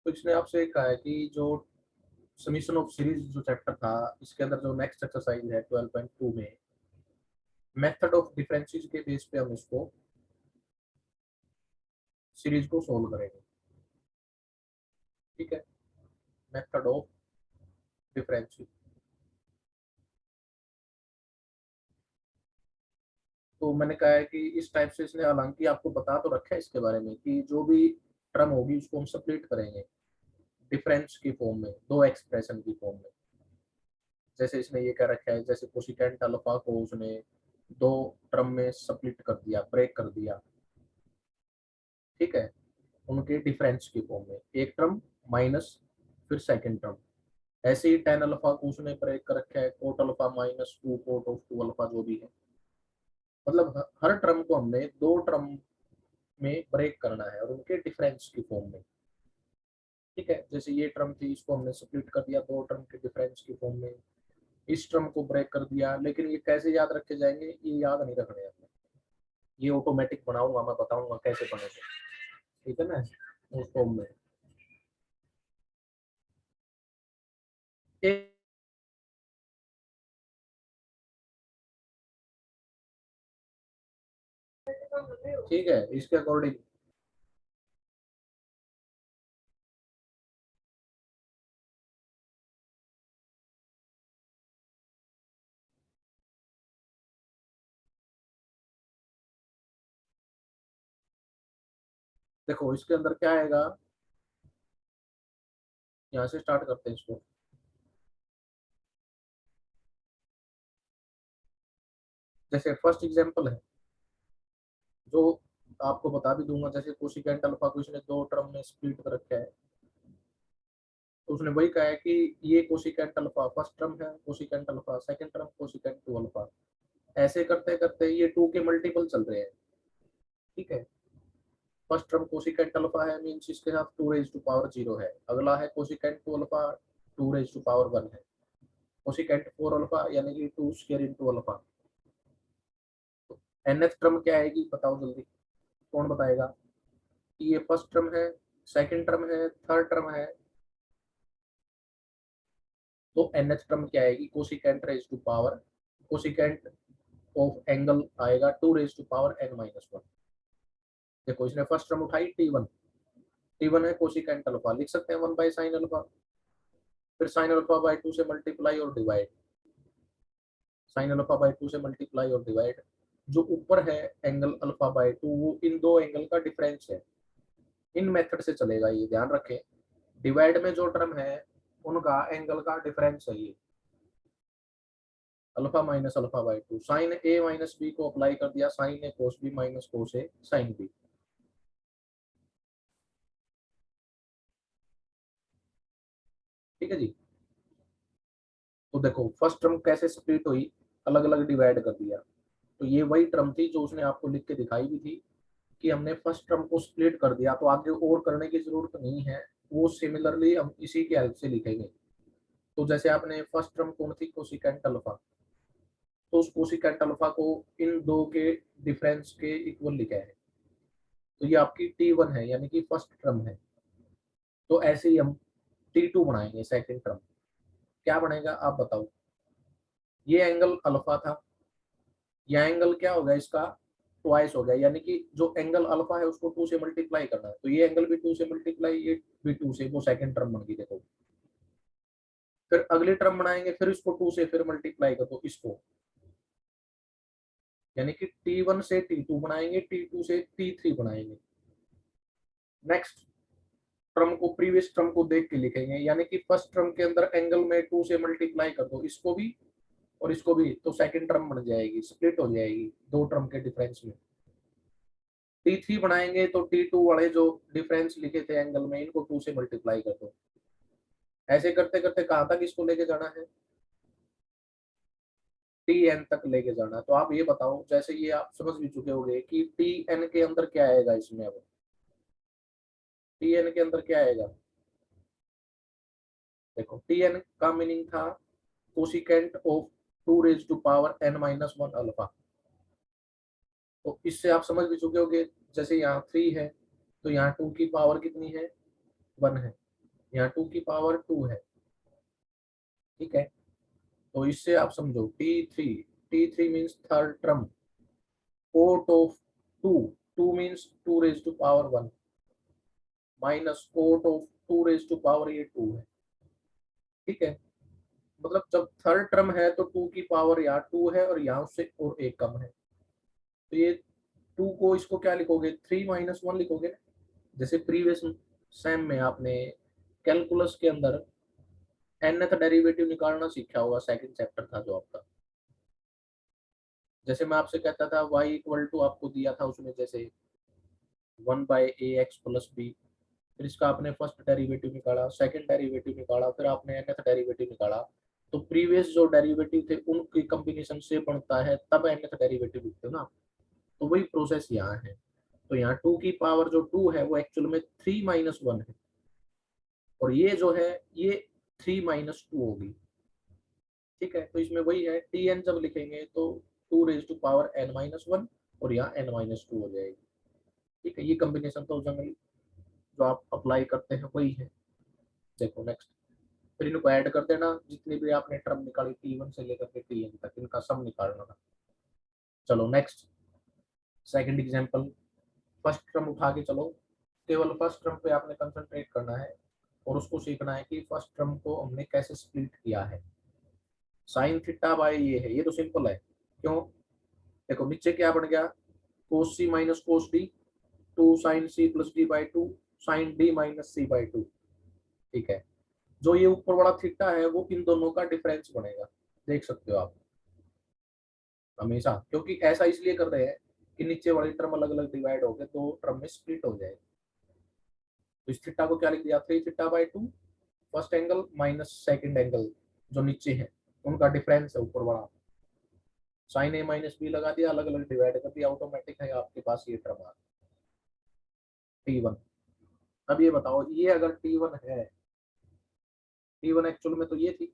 तो इसने आपसे कहा है कि जो समीशन ऑफ सीरीज जो चैप्टर था, इसके अंदर जो नेक्स्ट एक्सरसाइज है 12.2 में, मेथड ऑफ डिफरेंसेस के बेस पे हम इसको सीरीज को सोल्व करेंगे। ठीक है, मेथड ऑफ डिफरेंसेस। तो मैंने कहा है कि इस टाइप से इसने हालांकि आपको बता तो रखा है इसके बारे में कि जो भी टर्म होगी उसको हम स्प्लिट करेंगे डिफरेंस की फॉर्म में, दो एक्सप्रेशन की फॉर्म में। जैसे इसने ये कह रखा है, जैसे कोसिकेंट अल्फा को उसने दो टर्म में स्प्लिट कर दिया, ब्रेक कर दिया। ठीक है, उनके डिफरेंस की फॉर्म में, एक टर्म माइनस फिर सेकंड टर्म। ऐसे ही टेन अल्फा को उसने ब्रेक कर रखा है cot alpha minus two cot of two alpha, जो भी है। मतलब हर टर्म को हमने दो टर्म में ब्रेक करना है और उनके डिफरेंस की फॉर्म में। ठीक है, जैसे ये टर्म थी, इसको हमने स्प्लिट कर दिया दो टर्म के डिफरेंस की फॉर्म में। इस टर्म को ब्रेक कर दिया, लेकिन ये कैसे याद रखे जाएंगे, ये याद नहीं रखने हैं। ये ऑटोमेटिक बनाऊंगा, मैं बताऊंगा कैसे बनेगा। ठीक है ना, उस फॉर्म में एक। ठीक है, इसके अकॉर्डिंग देखो इसके अंदर क्या आएगा। यहाँ से स्टार्ट करते हैं इसको। जैसे फर्स्ट एग्जांपल है, जो आपको बता भी दूंगा, जैसे कोसिकेंट अल्फा को इसने दो टर्म में स्प्लिट कर रखा है। तो उसने वही कहा है कि ये कोसिकेंट अल्फा फर्स्ट टर्म है, cosecant alpha second term, cosecant two alpha. ऐसे करते करते ये टू के मल्टीपल चल रहे हैं। ठीक है, फर्स्ट टर्म कोसिकेंट अल्फा है, मींस इसके साथ two raise to power zero है। अगला है cosecant two alpha, two raise to power one है। कोसिकेंट फोर अल्फा यानी कि टू स्क्वायर इंटू अल्फा। तो nth टर्म क्या आएगी बताओ जल्दी, कौन बताएगा। कि ये फर्स्ट टर्म है, सेकंड टर्म है, थर्ड टर्म है। तो nth टर्म क्या आएगी, cosecant raise to power, cosecant of angle आएगा two raise to power n minus one. देखो इसने फर्स्ट टर्म उठाई टी वन, टी वन है कोसिकेंट अल्फा, लिख सकते हैं वन बाई साइन अल्फा। फिर साइन अल्फा बाई टू से मल्टीप्लाई और divide, sine alpha by two से मल्टीप्लाई और डिवाइड। जो ऊपर है एंगल अल्फा बाई टू, वो इन दो एंगल का डिफरेंस है। इन मेथड से चलेगा, ये ध्यान रखें। डिवाइड में जो टर्म है उनका एंगल का डिफरेंस है ये, alpha minus alpha by two. Sine A minus B को अप्लाई कर दिया, sine A cos B minus cos A sine B. ठीक है जी। तो देखो फर्स्ट टर्म कैसे स्प्लिट हुई, अलग अलग डिवाइड कर दिया। तो ये वही टर्म थी जो उसने आपको लिख के दिखाई भी थी कि हमने फर्स्ट टर्म को स्प्लिट कर दिया, तो आगे और करने की जरूरत नहीं है। वो सिमिलरली हम इसी की हेल्प से लिखेंगे। तो जैसे आपने फर्स्ट टर्म कौन थी, कोसिकेंट अल्फा। तो उस कोसिकेंट अल्फा को इन दो के डिफरेंस के इक्वल लिखा है। तो ये आपकी टी वन है, यानी कि फर्स्ट टर्म है। तो ऐसे ही हम टी टू बनाएंगे, सेकंड टर्म। क्या बनेगा आप बताओ। ये एंगल अल्फा था, यह एंगल क्या हो गया इसका, ट्वाइस हो गया। यानी कि जो एंगल अल्फा है उसको टू से मल्टीप्लाई करना है, तो ये एंगल भी टू से मल्टीप्लाई, ये भी टू से, वो सेकंड टर्म बन गई। देखो फिर अगली टर्म बनाएंगे, फिर इसको टू से फिर मल्टीप्लाई कर दो इसको, यानी कि टी वन से टी टू बनाएंगे, टी टू से टी थ्री बनाएंगे। नेक्स्ट टर्म को, प्रीवियस टर्म को देख के लिखेंगे, यानी कि फर्स्ट टर्म के अंदर एंगल में टू से मल्टीप्लाई कर दो इसको भी और इसको भी, तो सेकंड टर्म बन जाएगी, स्प्लिट हो जाएगी दो टर्म के डिफरेंस में। टी थ्री बनाएंगे तो टी टू वाले जो डिफरेंस लिखे थे एंगल में, इनको टू से मल्टीप्लाई कर दो। ऐसे करते करते कहाँ तक इसको लेके जाना है, टी एन तक लेके जाना है। तो आप ये बताओ, जैसे ये आप समझ भी चुके होंगे कि टी एन के अंदर क्या आएगा इसमें। अब टी एन के अंदर क्या आएगा, देखो टी एन का मीनिंग था cosecant of two raise to power N minus one alpha. तो इससे आप समझ भी चुके होंगे, जैसे यहाँ थ्री है तो यहाँ टू की पावर कितनी है, वन है। यहाँ 2 की पावर 2 है, ठीक है। तो इससे आप समझो T3 means third term, cot of 2, 2 means 2 raise to power 1 minus cot of 2 raise to power ये 2 है, ठीक है। मतलब जब थर्ड टर्म है तो 2 की पावर यहाँ 2 है और यहाँ उससे और एक कम है, तो ये 2 को इसको क्या लिखोगे, 3 - 1 लिखोगे ना। जैसे प्रीवियस सेम में आपने कैलकुलस के अंदर nth डेरिवेटिव निकालना सीखा होगा, सेकंड चैप्टर था जो आपका। जैसे मैं आपसे कहता था y इक्वल टू आपको दिया था उसमें जैसे 1/ax + b, फिर इसका आपने फर्स्ट डेरिवेटिव निकाला, सेकंड डेरिवेटिव निकाला, फिर आपने nth डेरिवेटिव निकाला। तो प्रीवियस जो डेरिवेटिव थे उनकी कॉम्बिनेशन से बनता है, तब nth डेरिवेटिव लिखते हो ना। तो वही प्रोसेस यहाँ है। तो यहाँ 2 की पावर जो 2 है वो एक्चुअल में 3 - 1 है, और ये जो है ये 3 - 2 होगी, ठीक है। तो इसमें वही है, टी एन जब लिखेंगे तो 2 रेज टू पावर n - 1 और यहाँ n - 2 हो जाएगी, ठीक है। ये कॉम्बिनेशन तो जनरली जो आप अप्लाई करते हैं वही है। देखो नेक्स्ट, फिर इनको ऐड कर देना, जितनी भी आपने टर्म निकाली T1 से लेकर के Tn तक, इनका सम निकालना था। चलो next, second example. First term उठा के चलो, केवल फर्स्ट टर्म पे आपने कंसंट्रेट करना है और उसको सीखना है कि फर्स्ट टर्म को हमने कैसे स्प्लिट किया है। साइन थीटा बाय ये है, ये तो सिंपल है। क्यों, देखो नीचे क्या बन गया, cos C minus cos D, 2 sine C plus D by 2 sine D minus C by 2, ठीक है। जो ये ऊपर वाला थीटा है वो इन दोनों का डिफरेंस बनेगा, देख सकते हो आप हमेशा, क्योंकि ऐसा इसलिए कर रहे हैं कि नीचे वाली टर्म अलग अलग डिवाइड होकर दो टर्म में स्प्लिट हो जाए। तो इस थीटा को क्या लिख दिया, 3 θ/2 first angle minus second angle जो नीचे है उनका डिफरेंस है ऊपर वाला, साइन ए माइनस बी लगा दिया, अलग अलग डिवाइड कर दिया, ऑटोमेटिक है आपके पास ये टर्म आ T1। अब ये बताओ, ये अगर T1 है, T1 एक्चुअल में तो ये थी,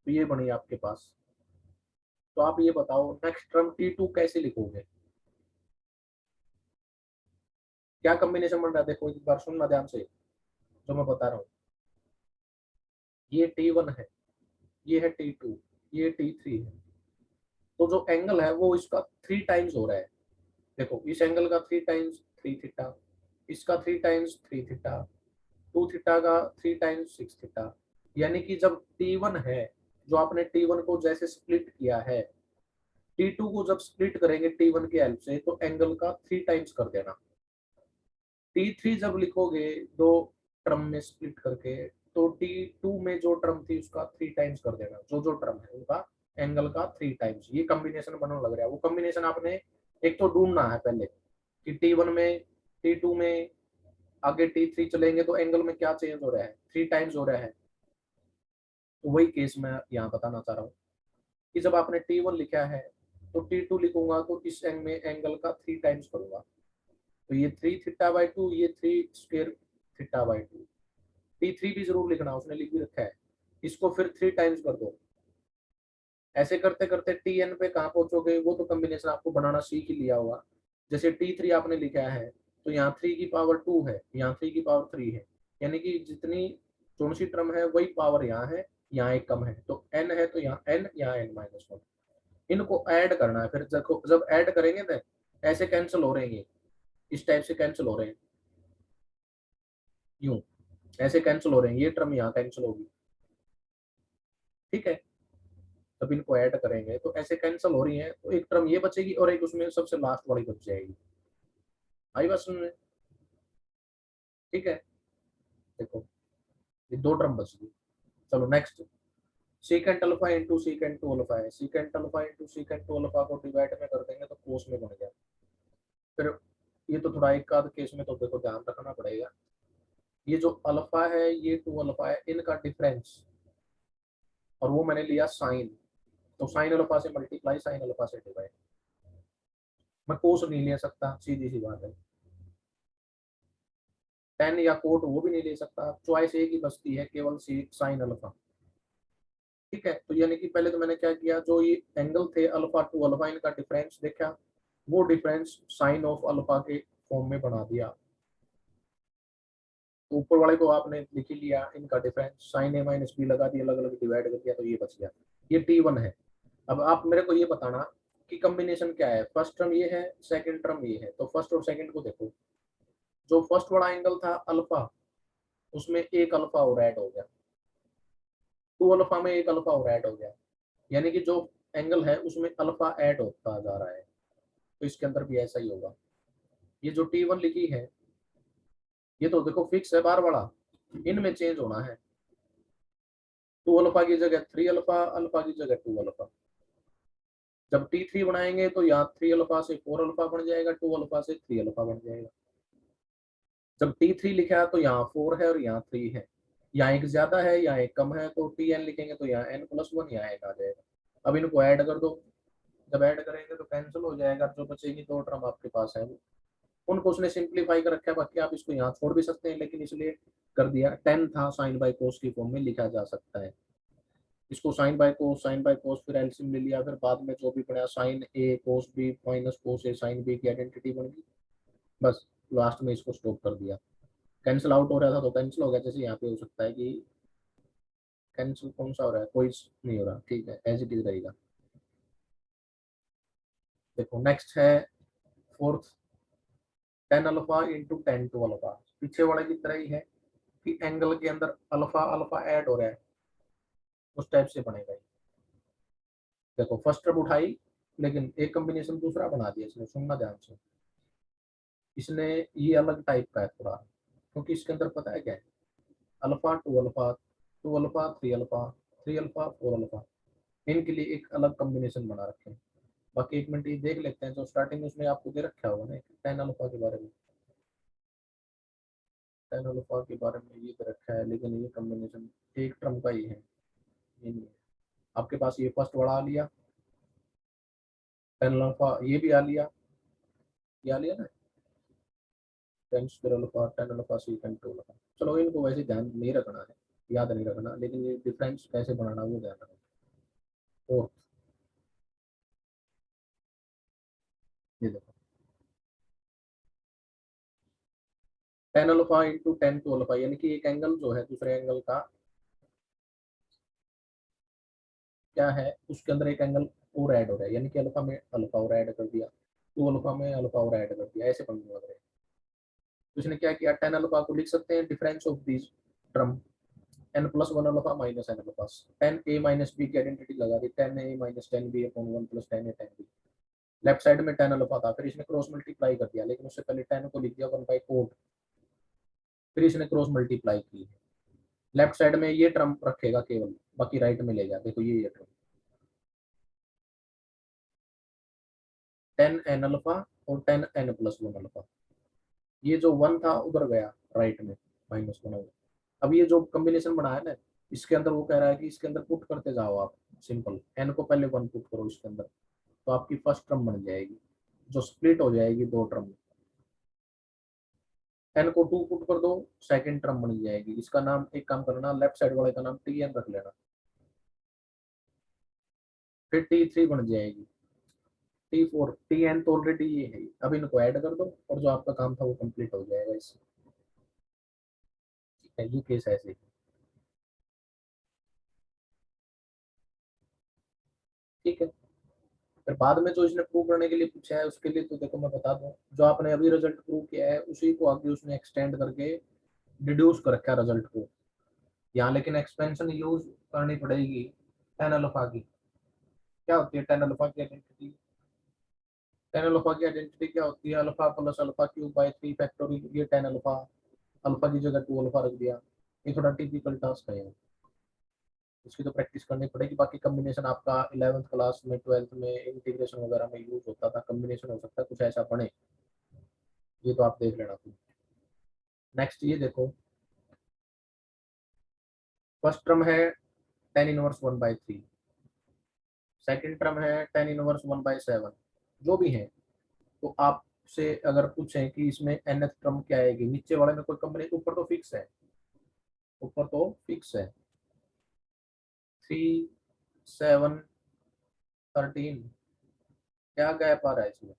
तो ये बनी आपके पास। तो आप ये बताओ नेक्स्ट टर्म T2 कैसे लिखोगे, क्या कॉम्बिनेशन बन रहा है, देखो एक बार सुनना ध्यान से जो मैं बता रहा हूँ। ये T1 है, ये है T2, ये T3 है। तो जो एंगल है वो इसका 3 टाइम्स हो रहा है। देखो इस एंगल का 3 टाइम्स 3 θ, इसका 3 टाइम्स 3 θ, 2 θ का 3 टाइम्स 6 θ। यानी कि जब T1 है, जो आपने T1 को जैसे स्प्लिट किया है, T2 को जब स्प्लिट करेंगे T1 की हेल्प से तो एंगल का 3 टाइम्स कर देना। T3 जब लिखोगे दो टर्म में स्प्लिट करके, तो T2 में जो टर्म थी उसका 3 टाइम्स कर देना, जो जो टर्म है उनका एंगल का 3 टाइम्स। ये कॉम्बिनेशन बनने लग रहा है। वो कॉम्बिनेशन आपने एक तो ढूंढना है पहले कि T1 में, T2 में, आगे T3 चलेंगे तो एंगल में क्या चेंज हो रहा है, 3 टाइम्स हो रहा है। तो वही केस मैं यहाँ बताना चाह रहा हूँ कि जब आपने T1 लिखा है तो T2 लिखूंगा तो इस एंग में एंगल का 3 टाइम्स करूंगा। तो ये 3 θ/2, ये 3 स्क्वायर θ/2। T3 भी जरूर लिखना, उसने लिख भी रखा है। इसको फिर 3 टाइम्स कर दो। ऐसे करते करते Tn पे कहाँ पहुंचोगे, वो तो कॉम्बिनेशन आपको बनाना सीख ही लिया होगा। जैसे T3 आपने लिखा है तो यहाँ 3 की पावर 2 है, यहाँ 3 की पावर 3 है, यानी कि जितनी कौन सी टर्म है वही पावर यहाँ है, यहाँ एक कम है, तो n है तो यहाँ n, यहाँ n-1। इनको ऐड करना है। फिर देखो जब ऐड करेंगे ना ऐसे कैंसिल हो रहे हैं, इस टाइप से कैंसिल हो रहे हैं, यूं ऐसे कैंसिल हो रहे हैं, ये टर्म यहाँ कैंसिल होगी, ठीक है। तब इनको ऐड करेंगे तो ऐसे कैंसिल हो रही है, तो एक टर्म ये बचेगी और एक उसमें सबसे लास्ट वाली बच जाएगी। आई बात सुनने, ठीक है। देखो ये दो टर्म बच गई। चलो next, secant alpha into secant two alpha है, secant alpha into secant two alpha को डिवाइड में कर देंगे तो कोस में बन गया। फिर ये तो थोड़ा एक आध केस में तो देखो ध्यान रखना पड़ेगा, ये जो अल्फा है ये 2 अल्फा है, इनका डिफरेंस, और वो मैंने लिया साइन, तो साइन अल्फा से मल्टीप्लाई साइन अल्फा से डिवाइड। मैं कोस नहीं ले सकता, सीधी सी बात है। टेन या कोट वो भी नहीं ले सकता, चॉइस एक ही बचती है, केवल साइन अल्फा, ठीक है। तो यानी कि पहले तो मैंने क्या किया, जो ये एंगल थे अल्फा टू अल्फा, इनका डिफरेंस देखा, वो डिफरेंस साइन ऑफ अल्फा के फॉर्म में बना दिया। तो ऊपर वाले को आपने लिख ही लिया, इनका difference sign A minus B लगा दिया, अलग अलग डिवाइड कर दिया, तो ये बच गया। ये T1 है। अब आप मेरे को ये बताना कि कॉम्बिनेशन क्या है, फर्स्ट टर्म ये है, सेकंड टर्म ये है, तो फर्स्ट और सेकंड को देखो। जो फर्स्ट वाला एंगल था अल्फा, उसमें एक अल्फा और ऐड हो गया, टू अल्फा में एक अल्फा और ऐड हो गया, यानी कि जो एंगल है उसमें अल्फा ऐड होता जा रहा है। तो इसके अंदर भी ऐसा ही होगा। ये जो T1 लिखी है, ये तो देखो फिक्स है बार वाला, इनमें चेंज होना है। टू अल्फा की जगह थ्री अल्फा, अल्फा की जगह टू अल्फा। जब T3 बनाएंगे तो यहाँ थ्री अल्फा से फोर अल्फा बन जाएगा, टू अल्फा से थ्री अल्फा बन जाएगा। जब T3 लिखा है तो यहाँ फोर है और यहाँ थ्री है, यहाँ एक ज्यादा है यहाँ एक कम है, तो Tn लिखेंगे तो यहाँ n+1 यहाँ एक आ जाएगा। अब इनको ऐड कर दो, जब ऐड करेंगे तो कैंसिल हो जाएगा, जो बचेगी दो टर्म आपके पास है वो, उनको उसने सिंप्लीफाई कर रखा है। बाकी आप इसको यहाँ छोड़ भी सकते हैं, लेकिन इसलिए कर दिया, टेन था साइन बाय कोस की फॉर्म में लिखा जा सकता है। इसको sine by cos, sine by cos, फिर एलसीएम ले लिया, फिर बाद में जो भी पड़ा sign A cos B minus cos A sine B की आइडेंटिटी बन गई, बस लास्ट में इसको स्टॉप कर दिया। कैंसिल आउट हो रहा था तो कैंसिल हो गया, जैसे यहाँ पे हो सकता है कि कैंसिल कौन सा हो रहा है, कोई नहीं हो रहा, ठीक है एज इट इज रहेगा। देखो नेक्स्ट है fourth, tan alpha into tan two alpha, पीछे वाले की तरह ही है कि एंगल के अंदर अल्फा अल्फा ऐड हो रहा है, उस टाइप से बनेगा ये। देखो फर्स्ट टर्म उठाई, लेकिन एक कॉम्बिनेशन दूसरा बना दिया इसने, सुनना ध्यान से। इसने ये अलग टाइप का है थोड़ा, क्योंकि इसके अंदर पता है क्या है, alpha two alpha, two alpha three alpha, three alpha four alpha, इनके लिए एक अलग कॉम्बिनेशन बना रखे हैं। बाकी एक मिनट ये देख लेते हैं, जो स्टार्टिंग में उसने आपको दे रखा होगा ना टेन अल्फा के बारे में, टेन अल्फा के बारे में ये दे रखा है, लेकिन ये कॉम्बिनेशन एक टर्म का ही है, ये नहीं है। आपके पास ये फर्स्ट वाला आ लिया, टेन अल्फा ये भी आ लिया, ये आ लिया ना, tan square alpha, tan alpha secant two alpha. चलो इनको वैसे ध्यान नहीं रखना है, याद नहीं रखना, लेकिन ये डिफरेंस कैसे बनाना वो ध्यान रखना। फोर्थ, ये देखो tan alpha into tan two alpha, यानी कि एक एंगल जो है दूसरे एंगल का क्या है, उसके अंदर एक एंगल और ऐड हो रहा है, यानी कि अल्फा में अल्फा और ऐड कर दिया, टू अल्फा में अल्फा और ऐड कर दिया, ऐसे बनने लग रहे हैं। तो इसने क्या किया, टेन अल्फा को लिख सकते हैं difference of this term, n+1 alpha minus n alpha, tan A minus B की आइडेंटिटी लगा दी, tan A minus tan B upon one plus tan A tan B. Left side में टेन अल्फा था, फिर इसने क्रॉस मल्टीप्लाई कर दिया, लेकिन उससे पहले टेन को लिख दिया वन बाई कोट, फिर इसने क्रॉस मल्टीप्लाई की। लेफ्ट साइड में ये टर्म रखेगा केवल, बाकी राइट में ले गया, देखो ये टर्म टेन एन अल्फा और टेन n+1 अल्फा, ये जो वन था उधर गया राइट में, -1 हो गया। अब ये जो कॉम्बिनेशन बनाया ना, इसके अंदर वो कह रहा है कि इसके अंदर पुट करते जाओ आप, सिंपल एन को पहले वन पुट करो इसके अंदर, तो आपकी फर्स्ट टर्म बन जाएगी, जो स्प्लिट हो जाएगी दो टर्म में। एन को टू पुट कर दो, सेकंड टर्म बन जाएगी, इसका नाम एक काम करना, लेफ्ट साइड वाले का नाम Tn रख लेना, फिर T3 बन जाएगी, T4, Tn तो ऑलरेडी ये है, अब इनको ऐड कर दो और जो आपका काम था वो कंप्लीट हो जाएगा इससे। ठीक है, ये केस ऐसे ही। ठीक है, फिर बाद में जो इसने प्रूव करने के लिए पूछा है उसके लिए तो देखो मैं बता दूं, जो आपने अभी रिजल्ट प्रूव किया है उसी को आगे उसने एक्सटेंड करके डिड्यूस कर रखा है रिजल्ट को यहाँ, लेकिन एक्सपेंशन यूज करनी पड़ेगी टेन अल्फा की। क्या होती है टेन अल्फा की आइडेंटिटी, टेन अल्फा की आइडेंटिटी क्या होती है, alpha plus alpha cube by three factorial, ये टेन अल्फा, अल्फा की जगह टू अल्फा रख दिया। ये थोड़ा टिपिकल टास्क है, इसकी तो प्रैक्टिस करनी पड़ेगी। बाकी कम्बिनेशन आपका 11th क्लास में, 12th में इंटीग्रेशन वगैरह में यूज होता था, कम्बिनेशन हो सकता है कुछ ऐसा बने, ये तो आप देख लेना। नेक्स्ट ये देखो, फर्स्ट टर्म है tan inverse one by three, second term है tan inverse one by seven, जो भी है। तो आपसे अगर पूछें कि इसमें nth टर्म क्या आएगी, नीचे वाले में कोई कंपनी, ऊपर तो फिक्स है, ऊपर तो फिक्स है, थ्री सेवन थर्टीन, क्या गैप आ रहा है इसमें,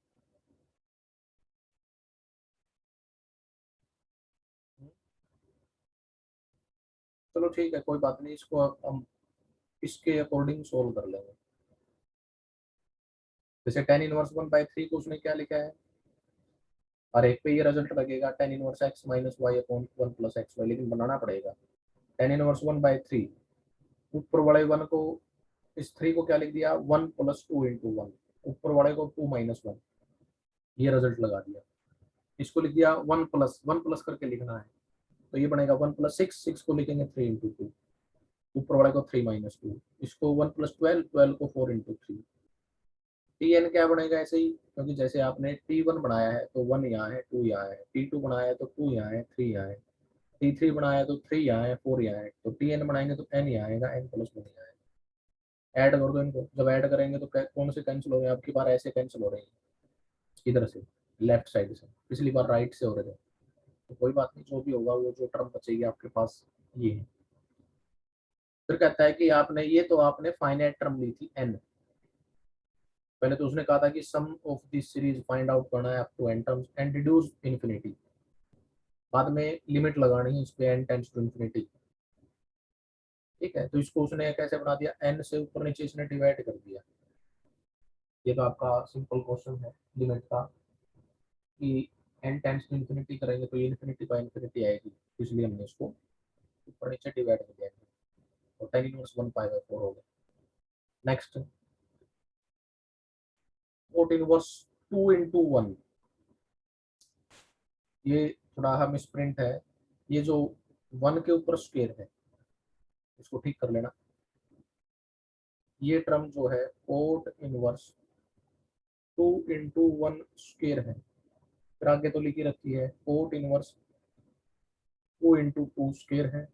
चलो ठीक है, कोई बात नहीं, इसको अब हम इसके अकॉर्डिंग सोल्व कर लेंगे। जैसे tan इनवर्स 1/3 को उसने क्या लिखा है, और एक पे ये रिजल्ट लगेगा tan inverse x minus y upon 1 plus x y, लेकिन बनाना पड़ेगा। tan इनवर्स 1/3, ऊपर वाले 1 को, इस 3 को क्या लिख दिया, 1 प्लस 2 इंटू 1, ऊपर वाले को 2 माइनस 1, ये रिजल्ट लगा दिया। इसको लिख दिया 1 प्लस करके लिखना है, तो ये बनेगा 1 प्लस 6, 6 को लिखेंगे 3 इंटू 2, ऊपर वाले को 3 माइनस 2, इसको 1 प्लस 12, 12 को 4 इंटू 3। टी एन क्या बनेगा ऐसे ही, क्योंकि जैसे आपने T1 बनाया है तो 1 यहाँ है, 2 यहाँ है, T2 बनाया है तो 2 यहाँ है, 3 यहाँ है, T3 बनाया है तो 3 यहाँ है, 4 यहाँ है, तो Tn बनाएंगे तो n यहाँ आएगा, n प्लस 1 यहाँ आएगा। ऐड कर दो इनको, जब ऐड करेंगे तो कौन से कैंसिल हो रहे हैं, आपकी बार ऐसे कैंसिल हो रहे हैं, इधर से लेफ्ट साइड से, पिछली बार राइट से हो रहे थे। तो कोई बात नहीं, जो भी होगा वो जो टर्म बचेगी आपके पास ये है। फिर कहता है कि आपने ये तो आपने फाइनाइट टर्म ली थी n, पहले तो उसने कहा था कि sum of this series find out करना है up to n terms and reduce infinity, बाद में लिमिट लगानी है इस पे n टेंड्स टू इन्फिनिटी। ठीक है, तो इसको उसने कैसे बना दिया, n से ऊपर नीचे इसने डिवाइड कर दिया। ये तो आपका सिंपल क्वेश्चन है लिमिट का, कि n टेंड्स टू इन्फिनिटी करेंगे तो ये इन्फिनिटी बाय इन्फिनिटी आएगी, इसलिए हमने इसको ऊपर नीचे डिवाइड कर दिया, तो tan इनवर्स 1/4 हो गया। नेक्स्ट 4 इनवर्स 2 इंटू 1, ये थोड़ा हम स्प्रिंट है, ये जो 1 के ऊपर स्क्वायर है इसको ठीक कर लेना। ये टर्म जो है कोट इनवर्स 2 इंटू 1 स्क्वायर है, फिर आगे तो लिखी रखी है कोट इनवर्स 2 इंटू 2 स्क्वायर है,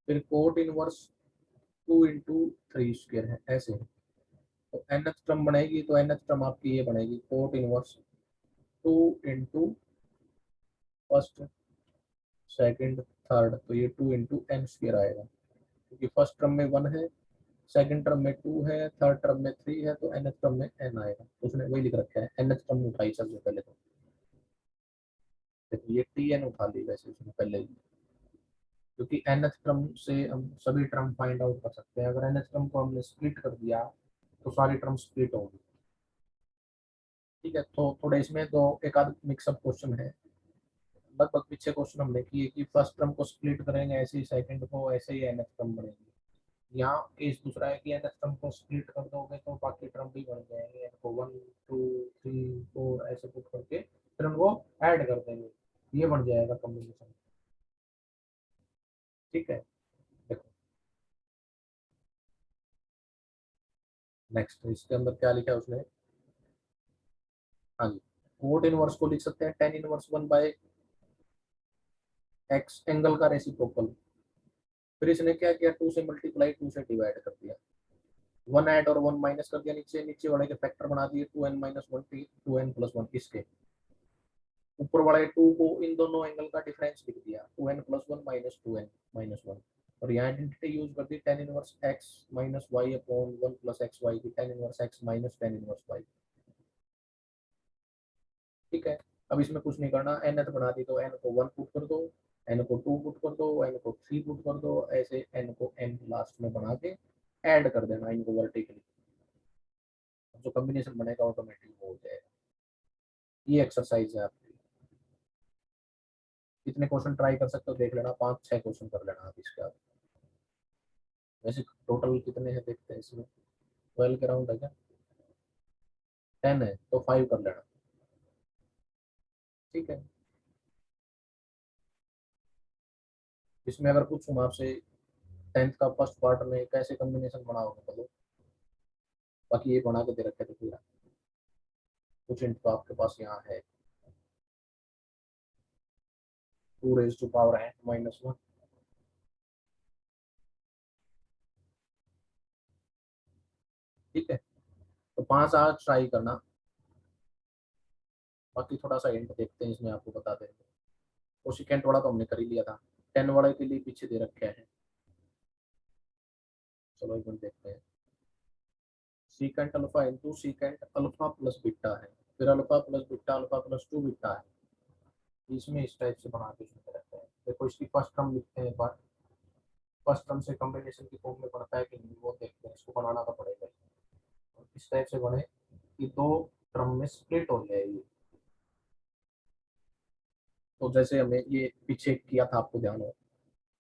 फिर कोट इनवर्स 2 इंटू 3 स्क्वायर है, ऐसे है। तो nth टर्म बनेगी, तो nth टर्म आपकी ये बनेगी cot inverse 2 into first second third, तो ये 2 इंटू n स्क्वायर आएगा, क्योंकि फर्स्ट टर्म में 1 है, सेकंड टर्म में 2 है, थर्ड टर्म में 3 है, तो nth टर्म में n आएगा, तो उसने वही लिख रखा है। nth टर्म उठाई सबसे पहले, तो देखो ये tn उठा ली वैसे उसने पहले ही, क्योंकि nth टर्म से हम सभी टर्म फाइंड आउट कर सकते हैं। अगर nth टर्म को हमने स्प्लिट कर दिया तो सारी टर्म स्प्लिट होगी। ठीक है, तो थोड़े इसमें दो एक आध मिक्सअप क्वेश्चन है, लगभग पीछे क्वेश्चन हमने किए कि फर्स्ट टर्म को स्प्लिट करेंगे ऐसे ही, सेकंड को ऐसे ही nth टर्म बनेगी। यहाँ केस दूसरा है कि nth टर्म को स्प्लिट कर दोगे तो बाकी टर्म भी बन जाएंगे, इनको 1 2 3 4 ऐसे पुट करके फिर उनको ऐड कर देंगे, ये बन जाएगा कॉम्बिनेशन। ठीक है, देखो नेक्स्ट इसके अंदर क्या लिखा है उसने, हाँ जी, कोट इनवर्स को लिख सकते हैं tan इनवर्स 1/x एंगल का रेसिप्रोकल। फिर इसने क्या किया, 2 से मल्टीप्लाई 2 से डिवाइड कर दिया, 1 ऐड और 1 माइनस कर दिया, नीचे नीचे वाले के फैक्टर बना दिए, 2n माइनस 1 2n प्लस 1, इसके ऊपर वाले 2 को इन दोनों एंगल का डिफरेंस लिख दिया, 2n plus 1 minus 2n minus 1, और यहाँ आइडेंटिटी यूज कर दी tan inverse x minus y upon 1 plus x y की, tan inverse x minus tan inverse y। ठीक है, अब इसमें कुछ नहीं करना, nth बना दी तो n को 1 पुट कर दो, n को 2 पुट कर दो, n को 3 पुट कर दो, ऐसे n को n लास्ट में बना के ऐड कर देना इनको वर्टिकली, जो कॉम्बिनेशन बनेगा ऑटोमेटिक हो जाएगा। ये एक्सरसाइज है आपकी, कितने क्वेश्चन ट्राई कर सकते हो देख लेना, 5-6 क्वेश्चन कर लेना आप इसके बाद। वैसे टोटल कितने हैं देखते हैं इसमें, 12 के राउंड है क्या, 10 है तो 5 कर लेना। ठीक है, इसमें अगर पूछूं आपसे 10th का फर्स्ट पार्ट में कैसे कॉम्बिनेशन बनाओगे बोलो, बाकी ये बना के दे रखे थे पूरा, कुछ हिंट तो आपके पास यहाँ है, 2 raise to power n minus 1। ठीक है, तो 5 आज ट्राई करना, बाकी थोड़ा सा हिंट देखते हैं इसमें, आपको बता देंगे। कोशिकेंट वाला तो हमने कर ही लिया था, 10 वाले के लिए पीछे दे रखे हैं, चलो एक मिनट देखते हैं। Secant alpha into secant alpha plus beta है, फिर alpha plus beta alpha plus 2 beta है, इसमें इस टाइप से बना के इसमें रखते हैं। देखो इसकी फर्स्ट टर्म लिखते हैं एक बार, फर्स्ट टर्म से कॉम्बिनेशन की फॉर्म में पड़ता है कि नहीं वो देखते हैं, इसको बनाना तो पड़ेगा। और इस टाइप से बने कि दो टर्म में स्प्लिट हो जाए ये। तो जैसे हमने ये पीछे किया था, आपको ध्यान हो,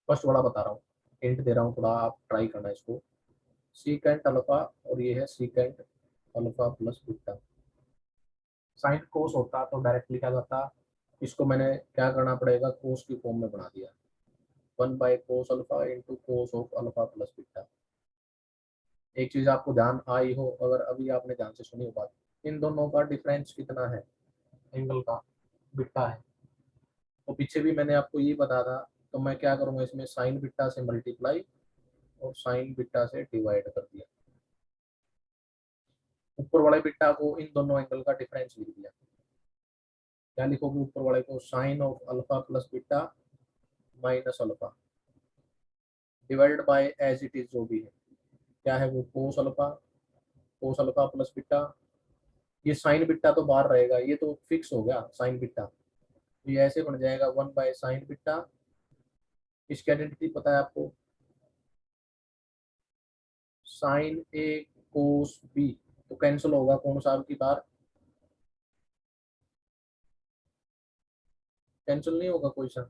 फर्स्ट वाला बता रहा हूँ, हिंट दे रहा हूँ, थोड़ा आप ट्राई करना इसको। सीकेंट अल्फा और ये है secant alpha plus beta. Sine cos होता तो डायरेक्ट लिखा जाता, इसको मैंने क्या करना पड़ेगा, कोस की फॉर्म में बना दिया, 1/cos alpha into cos of alpha plus beta. एक चीज आपको ध्यान आई हो, अगर अभी आपने ध्यान से सुनी हो बात, इन दोनों का डिफरेंस कितना है, एंगल का, बीटा है। तो पीछे भी मैंने आपको ये बताया था, तो मैं क्या करूंगा, इसमें साइन बीटा से मल्टीप्लाई और साइन बीटा से डिवाइड कर दिया, ऊपर वाले बीटा को इन दोनों एंगल का डिफरेंस लिख दिया। क्या लिखोगे ऊपर वाले को, sine of alpha plus beta minus alpha divided by as it is, जो भी है क्या है वो, कोस अल्फा प्लस बीटा। ये साइन बीटा तो बाहर रहेगा, ये तो फिक्स हो गया साइन बीटा, ये ऐसे बन जाएगा 1/साइन बीटा। इसकी आइडेंटिटी पता है आपको, साइन ए कोस बी, तो कैंसिल होगा कौन सा आपकी बार, कैंसिल नहीं होगा कोई सा,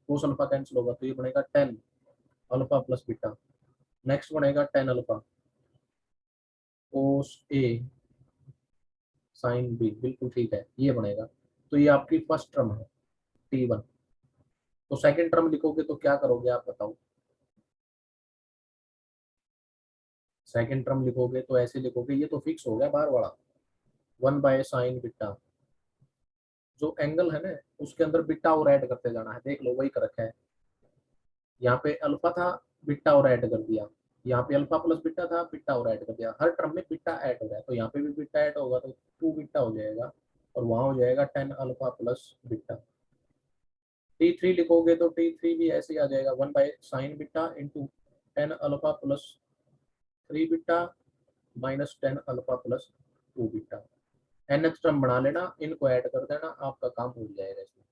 कोस अल्फा कैंसिल होगा, तो ये बनेगा 10 अल्फा प्लस बीटा। नेक्स्ट बनेगा 10 alpha cos A sine B, बिल्कुल ठीक है, ये बनेगा। तो ये आपकी फर्स्ट टर्म है T1। तो सेकंड टर्म लिखोगे तो क्या करोगे आप बताओ, सेकंड टर्म लिखोगे तो ऐसे लिखोगे, ये तो फिक्स हो गया बाहर वाला, 1/साइन बीटा, जो एंगल है ना उसके अंदर बीटा और ऐड करते जाना है, देख लो वही कर रखा है। यहाँ पे अल्फा था, बीटा और ऐड कर दिया, यहाँ पे अल्फा प्लस बीटा था, बीटा और ऐड कर दिया, हर टर्म में बीटा ऐड हो रहा है, तो यहाँ पे भी बीटा ऐड होगा तो 2 बीटा हो जाएगा, और वहां हो जाएगा 10 अल्फा प्लस बीटा। T3 लिखोगे तो T3 भी ऐसे ही आ जाएगा, 1/साइन beta into 10 alpha plus 3 beta minus 10 alpha plus 2 beta. nth term बना लेना, इनको ऐड कर देना, आपका काम हो जाएगा इसमें।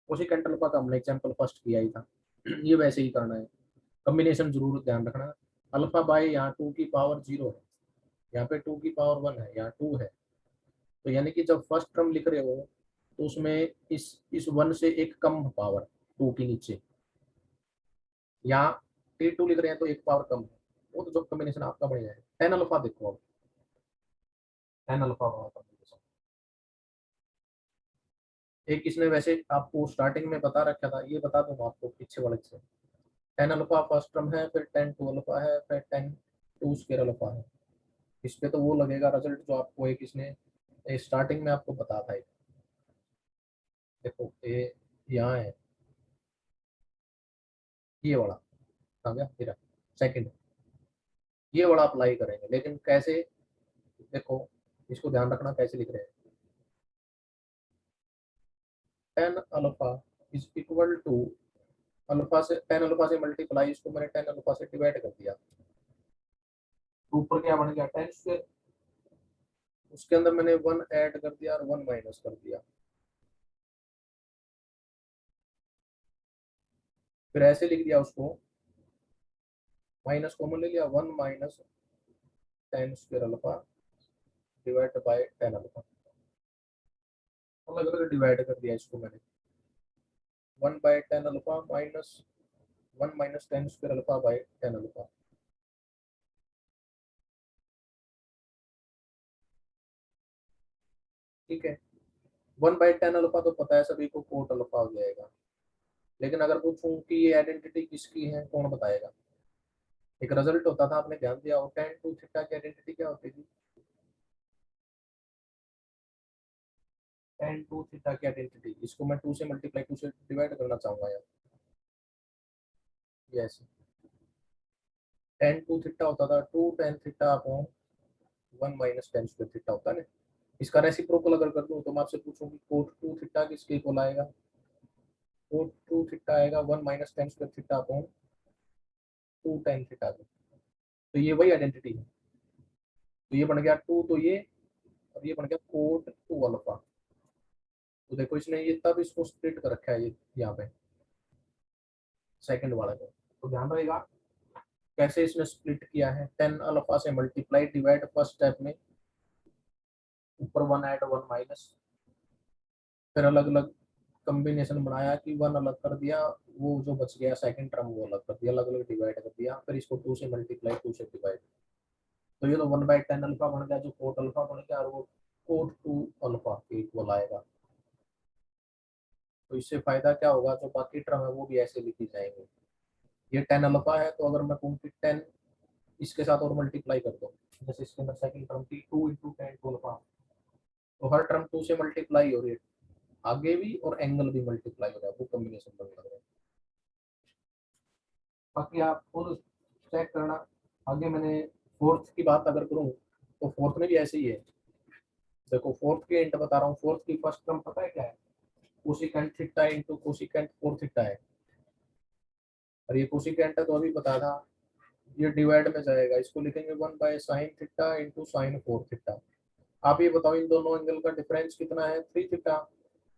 उसी कैंट अल्फा का हमने एग्जाम्पल फर्स्ट किया ही था। ये वैसे ही करना है, कॉम्बिनेशन जरूर ध्यान रखना। अल्फा बाई यहाँ 2 की पावर 0 है, यहाँ पे 2 की पावर 1 है, यहाँ 2 है, तो यानी कि जब फर्स्ट टर्म लिख रहे हो तो उसमें इस 1 से एक कम पावर 2 के नीचे, यहाँ T2 लिख रहे हैं तो एक पावर कम है, वो तो जब कॉम्बिनेशन आपका बढ़ जाएगा। 10 अल्फा देखो अब, 10 अल्फा वाला कॉम्बिनेशन, एक इसने वैसे आपको स्टार्टिंग में बता रखा था, ये बता दूंगा आपको पीछे वाले से। 10 अल्फा फर्स्ट टर्म है, फिर 10 टू अल्फा है, फिर 10 टू स्क्वायर अल्फा है। इस पे तो वो लगेगा रिजल्ट जो आपको एक इसने स्टार्टिंग में आपको बता था, देखो ये यहाँ है, ये वाला आ गया तेरा सेकंड, ये वाला अप्लाई करेंगे, लेकिन कैसे, देखो इसको ध्यान रखना कैसे लिख रहे हैं। 10 alpha is equal to, alpha से 10 अल्फा से मल्टीप्लाई, इसको मैंने 10 अल्फा से डिवाइड कर दिया, तो ऊपर क्या बन गया 10 स्क्वायर, उसके अंदर मैंने 1 ऐड कर दिया और 1 माइनस कर दिया, फिर ऐसे लिख दिया उसको, माइनस कॉमन ले लिया, 1 minus 10 square alpha divide by 10 alpha, अलग अलग डिवाइड कर दिया इसको मैंने, 1/10 alpha minus 1 minus 10 square alpha by 10 alpha. ठीक है, 1/10 अल्फा तो पता है सभी को, कोट अल्फा हो जाएगा, लेकिन अगर पूछूं कि ये आइडेंटिटी किसकी है, कौन बताएगा। एक रिजल्ट होता था, आपने ध्यान दिया हो, tan टू थीटा की आइडेंटिटी क्या होती थी, tan टू थीटा की आइडेंटिटी, इसको मैं 2 से मल्टीप्लाई 2 से डिवाइड करना चाहूंगा यार, यस, tan टू थीटा होता था 2 tan theta upon 1 minus 10 square theta होता है ना। इसका रेसिप्रोकल अगर कर दूं तो मैं आपसे पूछूं कि कोट टू थीटा किसके इक्वल आएगा, कोट टू थीटा आएगा 1 minus 10 square theta upon 2 tan theta, तो ये वही आइडेंटिटी है, तो ये बन गया 2, तो ये, और ये बन गया कोट टू अल्फा। तो देखो इसने ये तब इसको स्प्लिट कर रखा है, ये यहाँ पे सेकंड वाला को, तो ध्यान रहेगा कैसे इसने स्प्लिट किया है। 10 अल्फा से मल्टीप्लाई डिवाइड फर्स्ट स्टेप में, ऊपर 1 ऐड 1 माइनस, फिर अलग अलग कॉम्बिनेशन बनाया कि 1 अलग कर दिया, वो जो बच गया सेकंड टर्म वो अलग कर दिया, अलग अलग डिवाइड कर दिया, फिर इसको 2 से मल्टीप्लाई 2 से डिवाइड। तो ये तो 1/10 अल्फा बन गया, जो कोट अल्फा बन गया, और वो कोट 2 अल्फा के इक्वल आएगा। तो इससे फायदा क्या होगा, जो बाकी टर्म है वो भी ऐसे लिखी जाएंगे। ये 10 अल्फा है, तो अगर मैं कहूँ कि 10 इसके साथ और मल्टीप्लाई कर दो, जैसे इसके अंदर सेकंड टर्म थी 2 इंटू 10 अल्फा, तो हर टर्म 2 से मल्टीप्लाई हो रही है, आगे भी और एंगल भी मल्टीप्लाई हो रहा है, वो कॉम्बिनेशन बन रहा है। बाकी आप खुद चेक करना। आगे मैंने फोर्थ की बात अगर करूँ, तो फोर्थ में भी ऐसे ही है। देखो फोर्थ के इंट बता रहा हूँ, फोर्थ की फर्स्ट टर्म पता है क्या है, cosecant theta into cosecant 4 theta है, और ये कोसिकेंट है तो अभी बता था, ये डिवाइड में जाएगा, इसको लिखेंगे 1/sin theta into sine 4 theta. आप ये बताओ इन दोनों एंगल का डिफरेंस कितना है, 3 थीटा।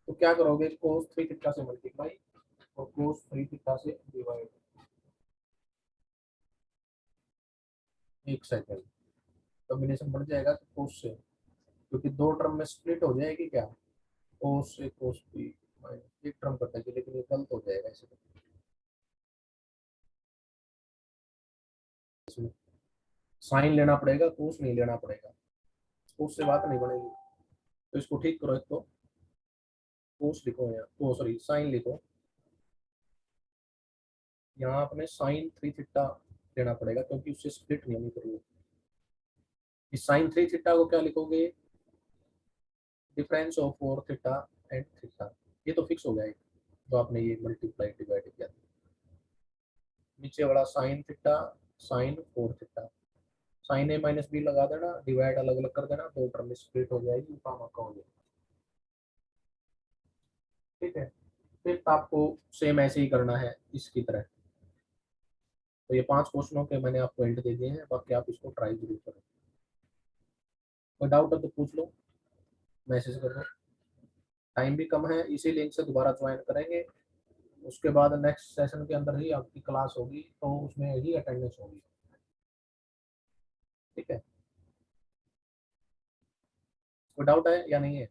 तो क्या करोगे, कोस 3 थीटा से मल्टीप्लाई और कोस 3 थीटा से डिवाइड। एक सेकंड, कॉम्बिनेशन बन जाएगा कोस से, क्योंकि दो टर्म में स्प्लिट हो जाएगी क्या, कोस से कोस बी, एक टर्म करता है, लेकिन ये गलत हो जाएगा इसमें, साइन लेना पड़ेगा, कोस नहीं लेना पड़ेगा, कोस से बात नहीं बनेगी। तो इसको ठीक करो, एक तो कोस लिखो यहाँ, तो सॉरी साइन लिखो, यहाँ अपने साइन 3 थीटा लेना पड़ेगा, क्योंकि उससे स्प्लिट नहीं होनी चाहिए। इस साइन 3 थीटा को क्या लिखोगे, difference of 4 theta and theta, ये तो फिक्स हो गया है, जो आपने ये मल्टीप्लाई डिवाइड किया। नीचे वाला sine theta sine 4 theta, sine A minus B लगा देना, डिवाइड अलग अलग कर देना, दो टर्म में स्प्लिट हो जाएगी, काम आपका हो जाएगा। ठीक है, फिर आपको सेम ऐसे ही करना है इसकी तरह। तो ये 5 क्वेश्चनों के मैंने आपको एंड दे दिए हैं, बाकी आप इसको ट्राई जरूर करें। कोई डाउट है तो पूछ लो, मैसेज कर दो। टाइम भी कम है, इसी लिंक से दोबारा ज्वाइन करेंगे, उसके बाद नेक्स्ट सेशन के अंदर ही आपकी क्लास होगी, तो उसमें ही अटेंडेंस होगी। ठीक है, कोई डाउट है या नहीं है?